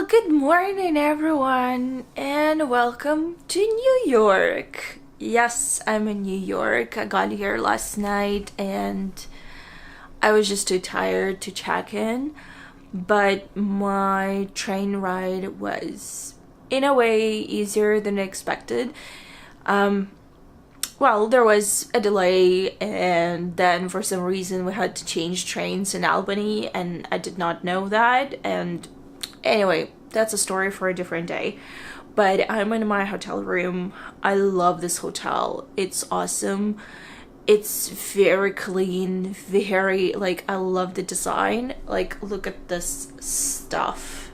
Well, good morning, everyone, and welcome to New York. Yes, I'm in New York. I got here last night and I was just too tired to check in, but my train ride was, in a way, easier than expected. Well, there was a delay, and then for some reason we had to change trains in Albany, and I did not know that. And anyway, that's a story for a different day. But I'm in my hotel room. I love this hotel. It's awesome. It's very clean, very, like, I love the design. Like, look at this stuff.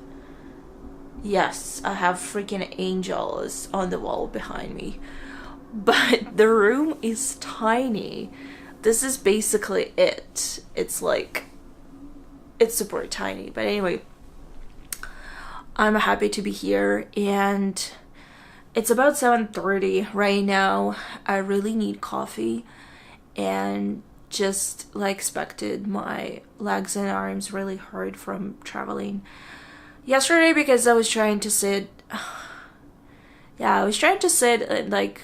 Yes, I have freaking angels on the wall behind me. But the room is tiny. This is basically it. It's like, it's super tiny. But anyway, I'm happy to be here, and it's about 7:30 right now. I really need coffee, and just like expected, my legs and arms really hurt from traveling yesterday because I was trying to sit like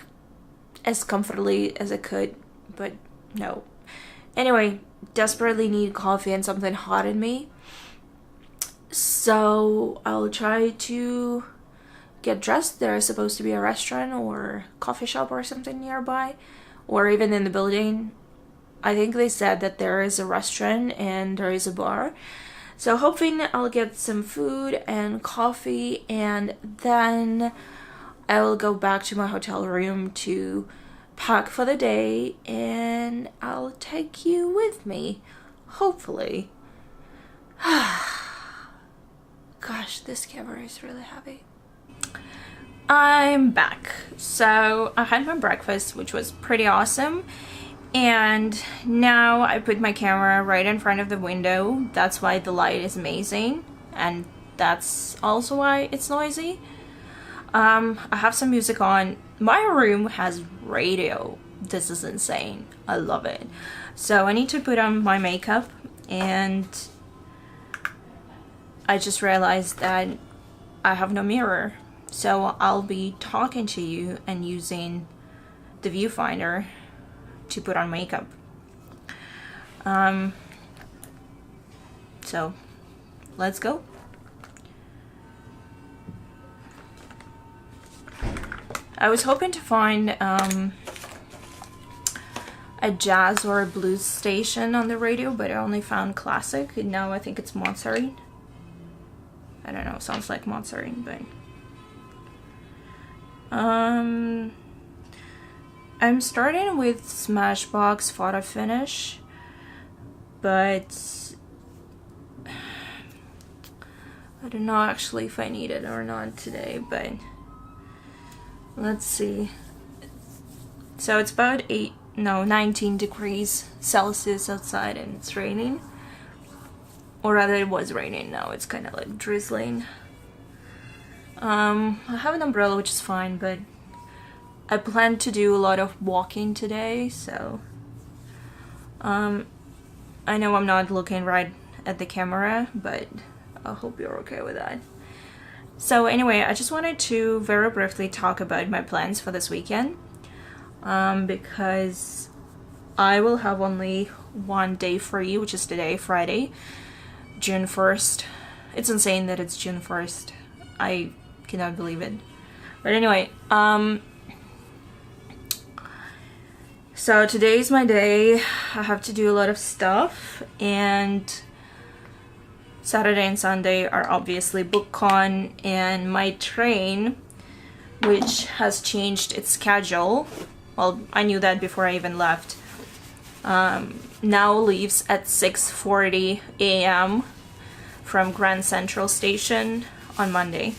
as comfortably as I could, but no. Anyway, desperately need coffee and something hot in me. So I'll try to get dressed. There's supposed to be a restaurant or coffee shop or something nearby, or even in the building. I think they said that there is a restaurant and there is a bar. So hoping I'll get some food and coffee, and then I will go back to my hotel room to pack for the day, and I'll take you with me, hopefully. Gosh, this camera is really heavy. I'm back. So I had my breakfast, which was pretty awesome, and now I put my camera right in front of the window. That's why the light is amazing, and that's also why it's noisy. I have some music on. My room has radio. This is insane. I love it. So I need to put on my makeup, and I just realized that I have no mirror. So I'll be talking to you and using the viewfinder to put on makeup. So let's go. I was hoping to find a jazz or a blues station on the radio, but I only found classic, and now I think it's Mozart. I don't know, sounds like Mozart, but I'm starting with Smashbox Photo Finish, but I don't know actually if I need it or not today, but let's see. So it's about 19 degrees Celsius outside, and it's raining. Or rather, it was raining. Now it's kind of like drizzling. I have an umbrella, which is fine, but I plan to do a lot of walking today, so I know I'm not looking right at the camera, but I hope you're okay with that. So anyway, I just wanted to very briefly talk about my plans for this weekend, because I will have only one day free, which is today, Friday, June 1st. It's insane that it's June 1st. I cannot believe it. But anyway, so today's my day. I have to do a lot of stuff, and Saturday and Sunday are obviously BookCon, and my train, which has changed its schedule, well, I knew that before I even left, now leaves at 6:40 a.m. from Grand Central Station on Monday.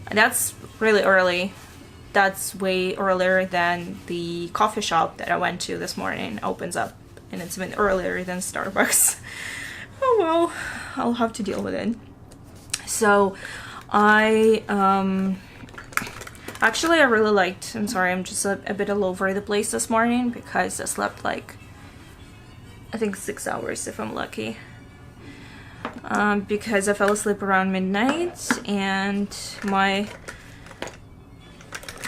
And that's really early. That's way earlier than the coffee shop that I went to this morning opens up, and it's been earlier than Starbucks. Oh well, I'll have to deal with it. So I actually I really liked, I'm sorry, I'm just a bit all over the place this morning because I slept like I think 6 hours if I'm lucky. because I fell asleep around midnight and my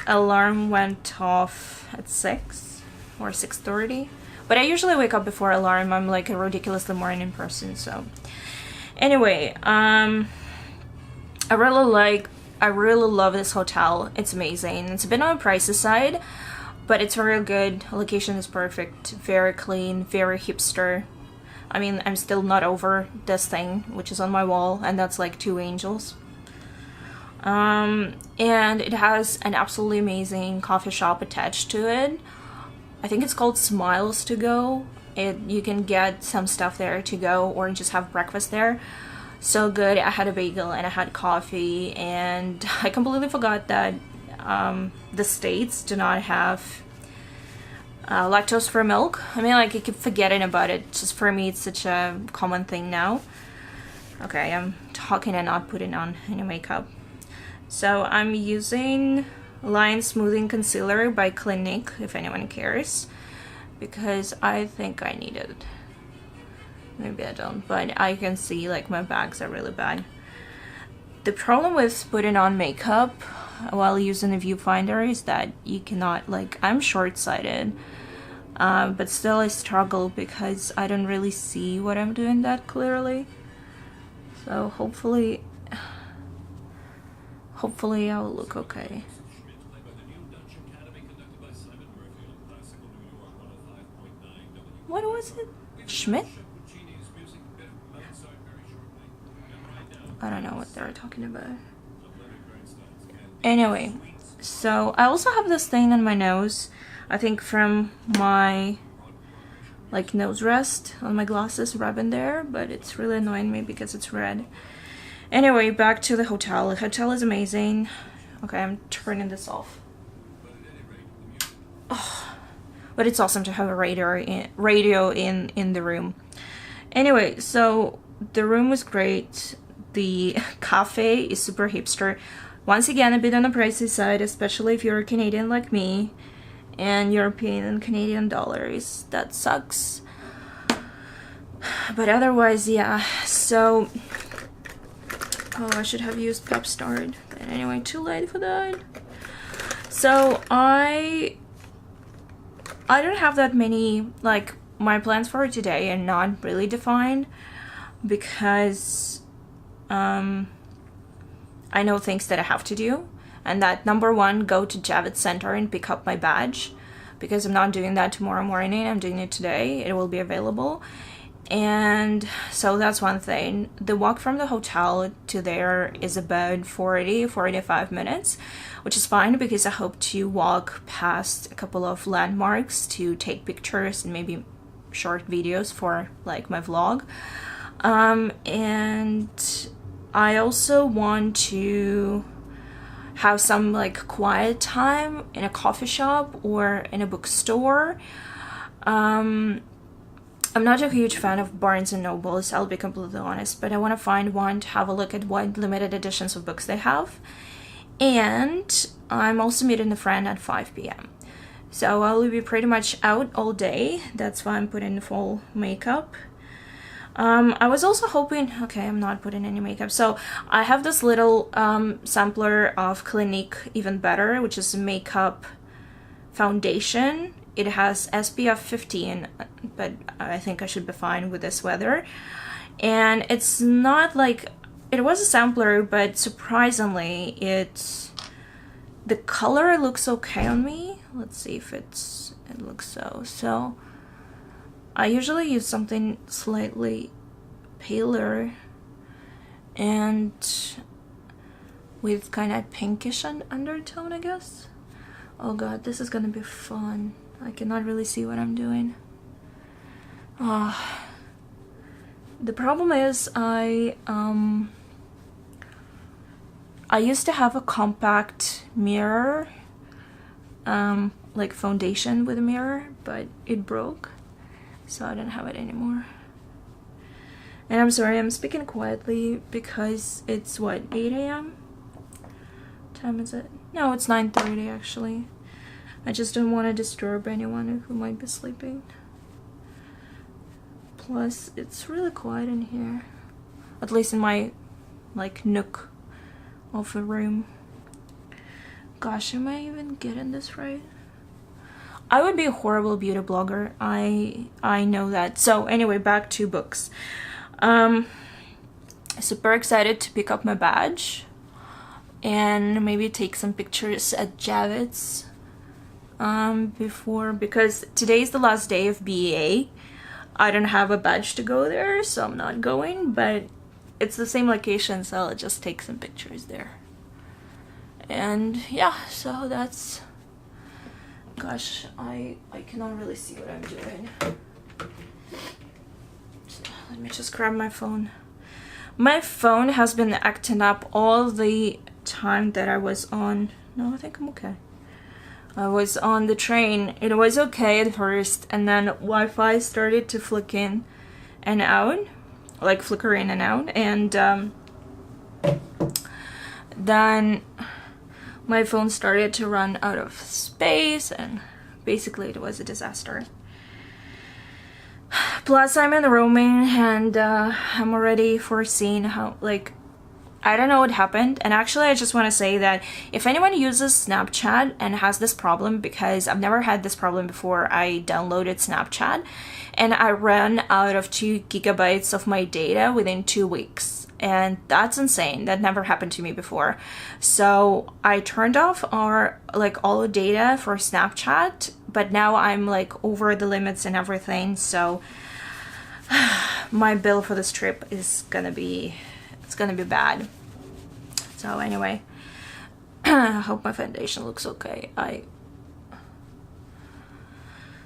alarm went off at 6 or 6:30. But I usually wake up before alarm. I'm like a ridiculously morning person, so anyway, I really love this hotel. It's amazing. It's a bit on the pricey side, but it's very good. Location is perfect, very clean, very hipster. I mean, I'm still not over this thing, which is on my wall, and that's like 2 angels. And it has an absolutely amazing coffee shop attached to it. I think it's called Smiles to Go. You can get some stuff there to go or just have breakfast there. So good. I had a bagel and I had coffee, and I completely forgot that the States do not have lactose-free milk. I mean, like, I keep forgetting about it. Just for me, it's such a common thing now. Okay, I'm talking and not putting on any makeup. So I'm using Line Smoothing Concealer by Clinique, if anyone cares, because I think I need it. Maybe I don't, but I can see like my bags are really bad. The problem with putting on makeup while using the viewfinder is that you cannot, like, I'm short-sighted, but still I struggle because I don't really see what I'm doing that clearly. So hopefully I'll look okay. What was it? Schmidt? I don't know what they're talking about. Anyway, so I also have this thing on my nose. I think from my like nose rest on my glasses rubbing there, but it's really annoying me because it's red. Anyway, back to the hotel. The hotel is amazing. Okay, I'm turning this off. Oh, but it's awesome to have a radio in the room. Anyway, so the room was great. The cafe is super hipster. Once again, a bit on the pricey side, especially if you're a Canadian like me and you're paying in Canadian dollars. That sucks. But otherwise, yeah. So, oh, I should have used Pep Start. But anyway, too late for that. So I don't have that many, like, my plans for today are not really defined because I know things that I have to do, and that number one, go to Javits Center and pick up my badge, because I'm not doing that tomorrow morning, I'm doing it today. It will be available. And so that's one thing. The walk from the hotel to there is about 45 minutes, which is fine because I hope to walk past a couple of landmarks to take pictures and maybe short videos for like my vlog. And I also want to have some like quiet time in a coffee shop or in a bookstore. I'm not a huge fan of Barnes & Nobles, I'll be completely honest, but I want to find one to have a look at what limited editions of books they have. And I'm also meeting a friend at 5 p.m. So I will be pretty much out all day. That's why I'm putting full makeup. I was also hoping, okay, I'm not putting any makeup. So I have this little sampler of Clinique Even Better, which is a makeup foundation. It has SPF 15, but I think I should be fine with this weather. And it's not like, it was a sampler, but surprisingly, the color looks okay on me. Let's see if it looks so. So I usually use something slightly paler and with kind of pinkish undertone, I guess. Oh god, this is gonna be fun. I cannot really see what I'm doing. The problem is I used to have a compact mirror, like foundation with a mirror, but it broke, so I don't have it anymore. And I'm sorry, I'm speaking quietly because it's what, 8 a.m? What time is it? No, it's 9:30 actually. I just don't want to disturb anyone who might be sleeping. Plus, it's really quiet in here. at least in my like nook of the room. Gosh, am I even getting this right? I would be a horrible beauty blogger. I know that. So anyway, back to books. Super excited to pick up my badge and maybe take some pictures at Javits before, because today's the last day of BEA. I don't have a badge to go there, so I'm not going, but it's the same location, so I'll just take some pictures there. And yeah, so that's, gosh, I cannot really see what I'm doing. So let me just grab my phone. My phone has been acting up all the time that I was on. No, I think I'm okay. I was on the train. It was okay at first, and then Wi-Fi started to flick in and out, like flicker in and out, and then my phone started to run out of space, and basically it was a disaster. Plus I'm in roaming, and I'm already foreseeing how, like, I don't know what happened. And actually I just want to say that if anyone uses Snapchat and has this problem, because I've never had this problem before, I downloaded Snapchat and I ran out of 2 gigabytes of my data within 2 weeks. And that's insane. That never happened to me before. So I turned off all the data for Snapchat, but now I'm like over the limits and everything. So my bill for this trip is gonna be, it's gonna be bad. So anyway, I hope my foundation looks okay.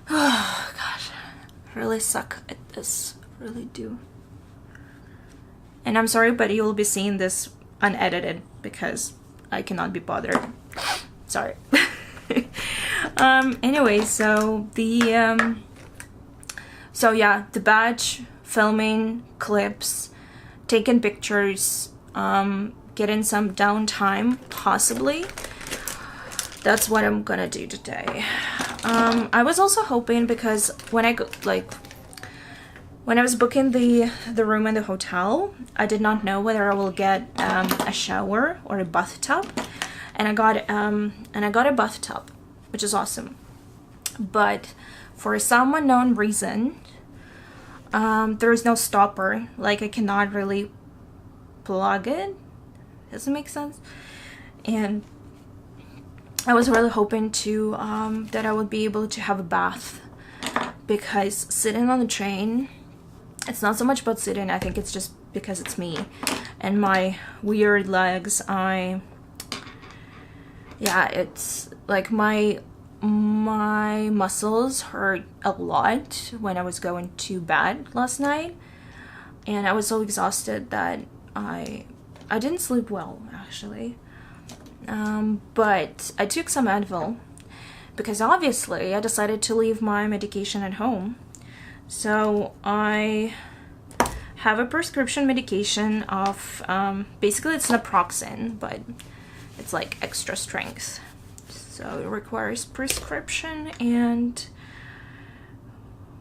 Oh gosh, I really suck at this, I really do. And I'm sorry, but you will be seeing this unedited because I cannot be bothered. Sorry. Anyway, so the yeah, the badge, filming, clips, taking pictures, getting some downtime, possibly. That's what I'm gonna do today. I was also hoping, because when I when I was booking the room in the hotel, I did not know whether I will get a shower or a bathtub, and I got a bathtub, which is awesome. But for some unknown reason, there is no stopper. Like, I cannot really plug it. Does it make sense? And I was really hoping to that I would be able to have a bath, because sitting on the train, it's not so much about sitting, I think it's just because it's me and my weird legs. Yeah, it's like my muscles hurt a lot when I was going to bed last night, and I was so exhausted that I didn't sleep well, actually. But I took some Advil, because obviously I decided to leave my medication at home. So I have a prescription medication of, basically it's naproxen, but it's like extra strength. So it requires prescription, and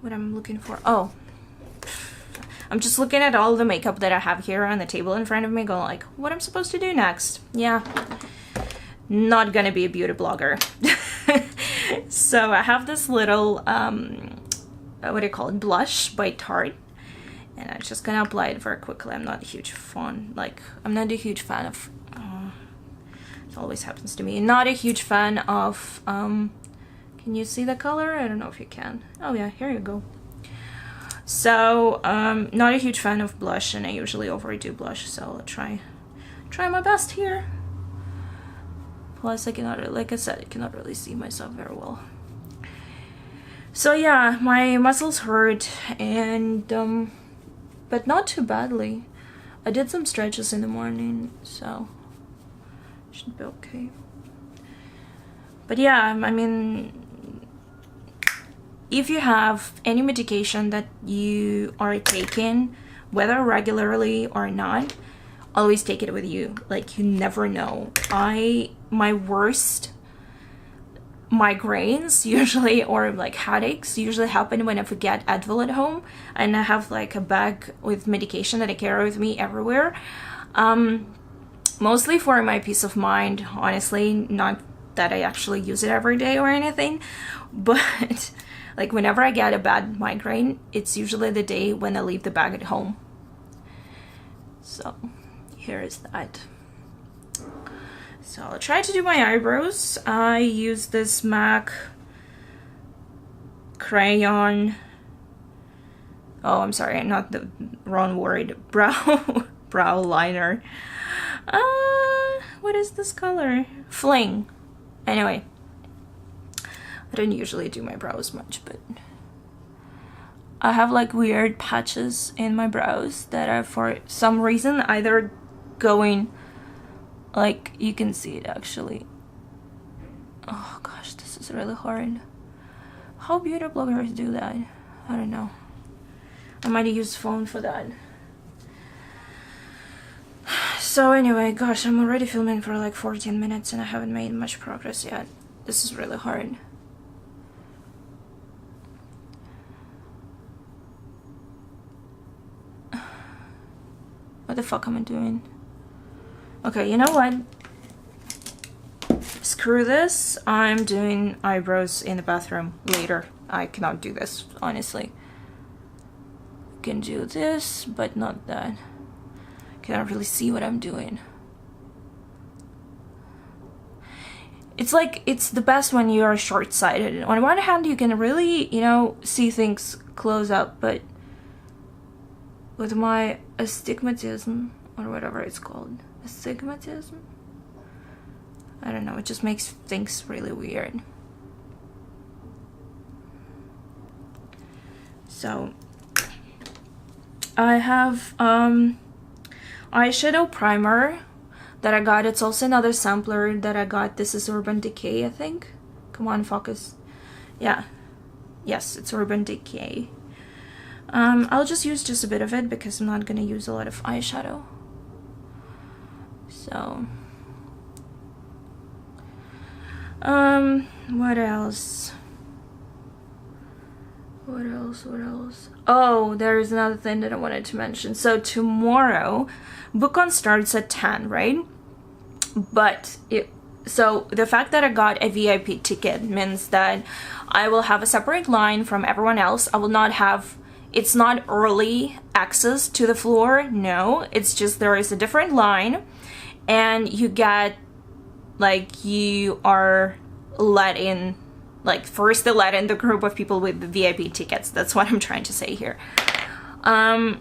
what I'm looking for, oh, I'm just looking at all the makeup that I have here on the table in front of me, going like, what I'm supposed to do next? Yeah, not gonna be a beauty blogger. So I have this little, what do you call it, blush by Tarte, and I'm just gonna apply it very quickly. I'm not a huge fan, I'm not a huge fan of, it always happens to me, not a huge fan of, can you see the color? I don't know if you can. Oh yeah, here you go. So, not a huge fan of blush, and I usually overdo blush, so I'll try my best here. Plus, I cannot, like I said, I cannot really see myself very well. So yeah, my muscles hurt, and but not too badly. I did some stretches in the morning, so should be okay. But yeah, I mean, if you have any medication that you are taking, whether regularly or not, always take it with you. Like, you never know. My worst migraines usually, or like headaches usually happen when I forget Advil at home and I have like a bag with medication that I carry with me everywhere. Mostly for my peace of mind, honestly, not that I actually use it every day or anything, but like whenever I get a bad migraine, it's usually the day when I leave the bag at home. So here is that. So I'll try to do my eyebrows. I use this MAC crayon. Oh, I'm sorry, not the wrong word. Brow liner. What is this color? Fling. Anyway, I don't usually do my brows much, but I have like weird patches in my brows that are for some reason either going, like you can see it actually. Oh gosh, this is really hard. How beauty bloggers do that? I don't know. I might use phone for that. So anyway, gosh, I'm already filming for like 14 minutes and I haven't made much progress yet. This is really hard. What the fuck am I doing? Okay, you know what? Screw this. I'm doing eyebrows in the bathroom later. I cannot do this, honestly. Can do this, but not that. Cannot really see what I'm doing. It's like, it's the best when you are short-sighted. On one hand, you can really, you know, see things close up, but with my astigmatism, or whatever it's called, astigmatism? I don't know, it just makes things really weird. So, I have eyeshadow primer that I got. It's also another sampler that I got. This is Urban Decay, I think. Come on, focus. Yeah. Yes, it's Urban Decay. I'll just use just a bit of it because I'm not gonna use a lot of eyeshadow. So, what else? What else? Oh, there's another thing that I wanted to mention. So tomorrow, BookOn starts at 10, right? But so the fact that I got a VIP ticket means that I will have a separate line from everyone else. I will not have, it's not early access to the floor, no. It's just there is a different line and you get, like, you are let in, like, first they let in the group of people with the VIP tickets. That's what I'm trying to say here. And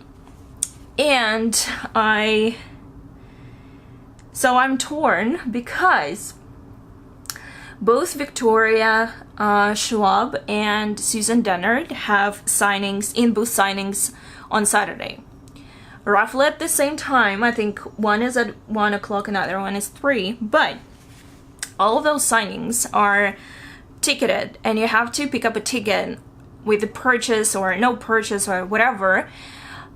so I'm torn because both Victoria Schwab and Susan Dennard have signings, in-booth signings on Saturday. Roughly at the same time. I think one is at 1 o'clock, another one is 3, but all of those signings are ticketed and you have to pick up a ticket with a purchase or no purchase or whatever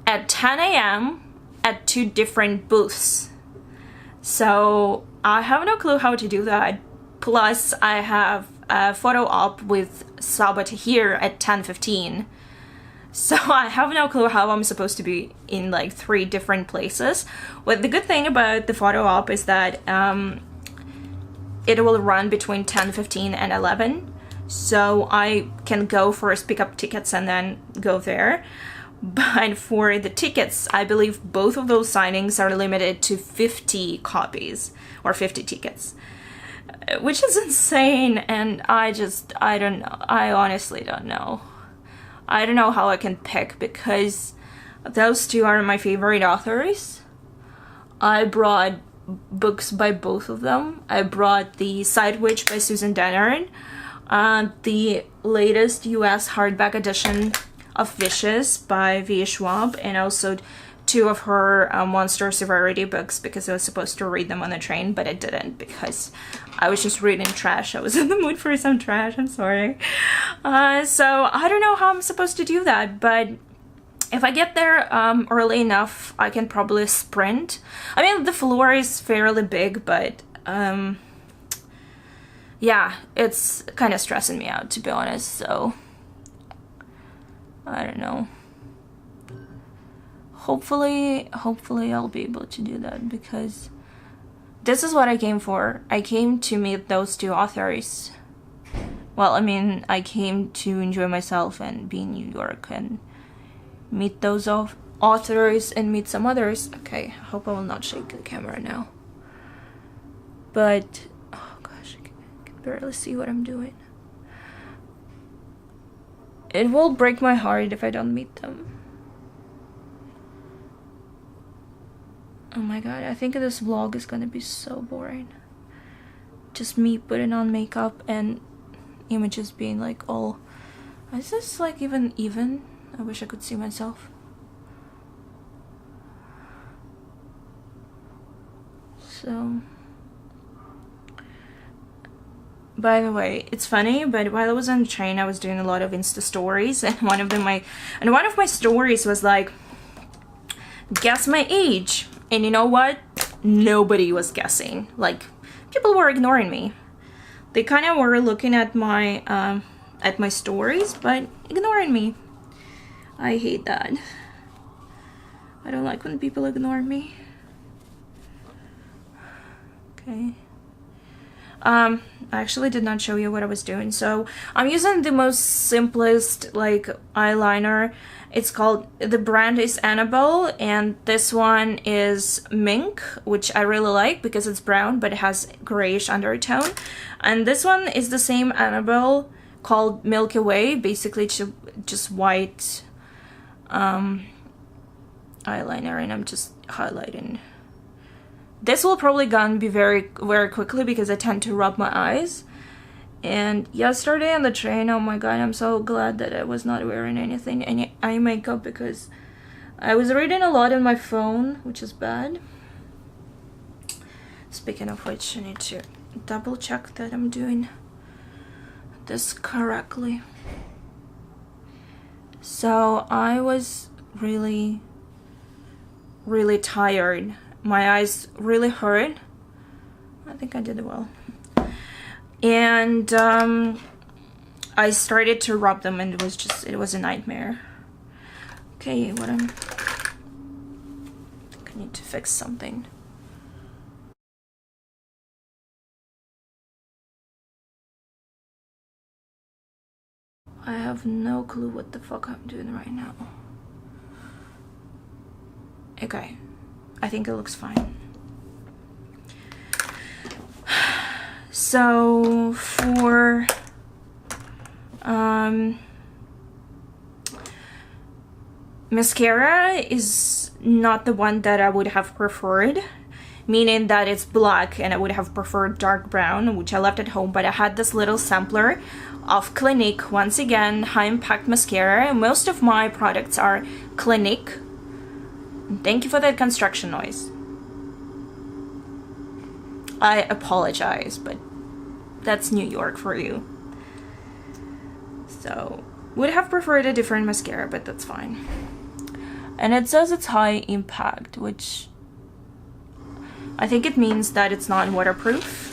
at 10 a.m. at 2 different booths. So I have no clue how to do that. Plus I have a photo op with Sabat here at 10:15. So I have no clue how I'm supposed to be in like 3 different places. Well, the good thing about the photo op is that it will run between 10:15 and 11. So I can go first, pick up tickets and then go there. But for the tickets, I believe both of those signings are limited to 50 copies or 50 tickets, which is insane. And I don't know. I honestly don't know. I don't know how I can pick because those 2 are my favorite authors. I brought books by both of them. I brought the Side Witch by Susan Dennard, the latest US hardback edition of Vicious by V. Schwab, and also 2 of her Monster Severity books because I was supposed to read them on the train, but I didn't because I was just reading trash. I was in the mood for some trash, I'm sorry. So I don't know how I'm supposed to do that, but if I get there early enough, I can probably sprint. I mean, the floor is fairly big, but yeah, it's kind of stressing me out, to be honest, so I don't know. Hopefully I'll be able to do that, because this is what I came for. I came to meet those two authors. Well, I mean, I came to enjoy myself and be in New York and meet those authors and meet some others. Okay, I hope I will not shake the camera now. But, oh gosh, I can barely see what I'm doing. It will break my heart if I don't meet them. Oh my god, I think this vlog is gonna be so boring. Just me putting on makeup and images being like all... Is this like even? I wish I could see myself. So... By the way, it's funny, but while I was on the train, I was doing a lot of Insta stories, and one of my stories was like, guess my age. And you know what? Nobody was guessing. Like, people were ignoring me. They kind of were looking at my stories, but ignoring me. I hate that. I don't like when people ignore me. Okay. I actually did not show you what I was doing. So I'm using the most simplest like eyeliner. It's called, the brand is Annabelle, and this one is Mink, which I really like because it's brown but it has grayish undertone. And this one is the same Annabelle called Milky Way, basically just white eyeliner, and I'm just highlighting. This will probably gone be very quickly because I tend to rub my eyes. And yesterday on the train, oh my god, I'm so glad that I was not wearing any eye makeup, because I was reading a lot on my phone, which is bad. Speaking of which, I need to double check that I'm doing this correctly. So I was really tired. My eyes really hurt. I think I did well. And I started to rub them, and it was a nightmare. Okay, I think I need to fix something. I have no clue what the fuck I'm doing right now. Okay, I think it looks fine. So for mascara is not the one that I would have preferred, meaning that it's black, and I would have preferred dark brown, which I left at home, but I had this little sampler of Clinique, once again, high impact mascara. Most of my products are Clinique. Thank you for that construction noise. I apologize, but that's New York for you. So, would have preferred a different mascara, but that's fine. And it says it's high impact, which I think it means that it's not waterproof.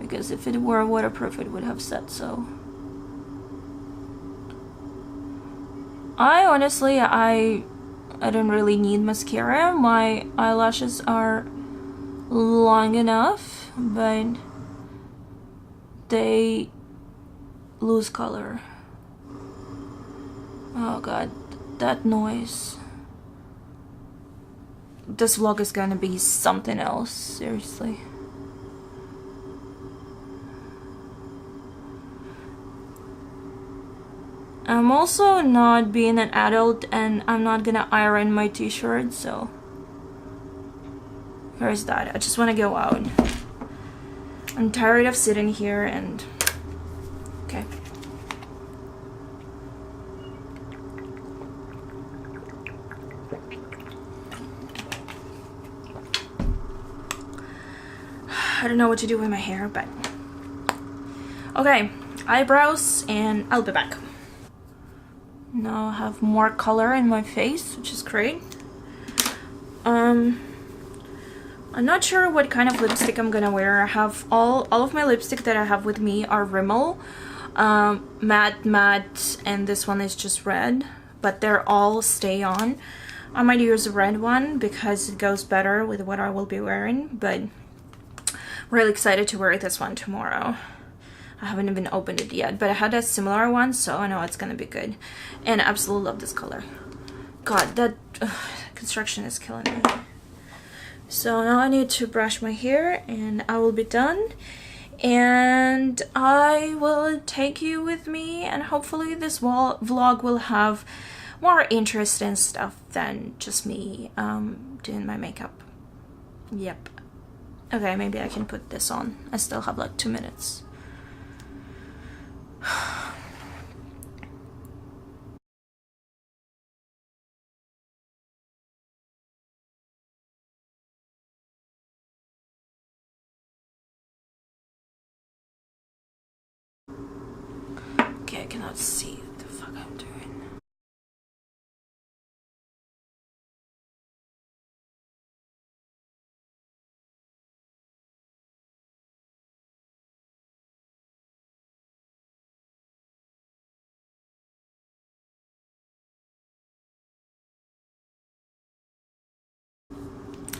Because if it were waterproof, it would have said so. Honestly, I don't really need mascara. My eyelashes are long enough, but they lose color. Oh god, that noise. This vlog is gonna be something else, seriously. I'm also not being an adult, and I'm not gonna iron my t-shirt, so there's that. I just want to go out. I'm tired of sitting here and... Okay. I don't know what to do with my hair, but... Okay, eyebrows, and I'll be back. Now I have more color in my face, which is great. I'm not sure what kind of lipstick I'm gonna wear. I have all of my lipstick that I have with me are Rimmel, matte, and this one is just red, but they're all stay on. I might use a red one because it goes better with what I will be wearing, but really excited to wear this one tomorrow. I haven't even opened it yet, but I had a similar one, so I know it's gonna be good. And I absolutely love this color. God, that construction is killing me. So now I need to brush my hair and I will be done. And I will take you with me, and hopefully this vlog will have more interest and stuff than just me doing my makeup. Yep. Okay, maybe I can put this on. I still have like 2 minutes. Okay, I cannot see what the fuck I'm doing.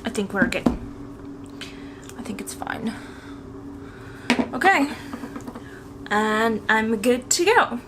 I think we're good. I think it's fine. Okay. And I'm good to go.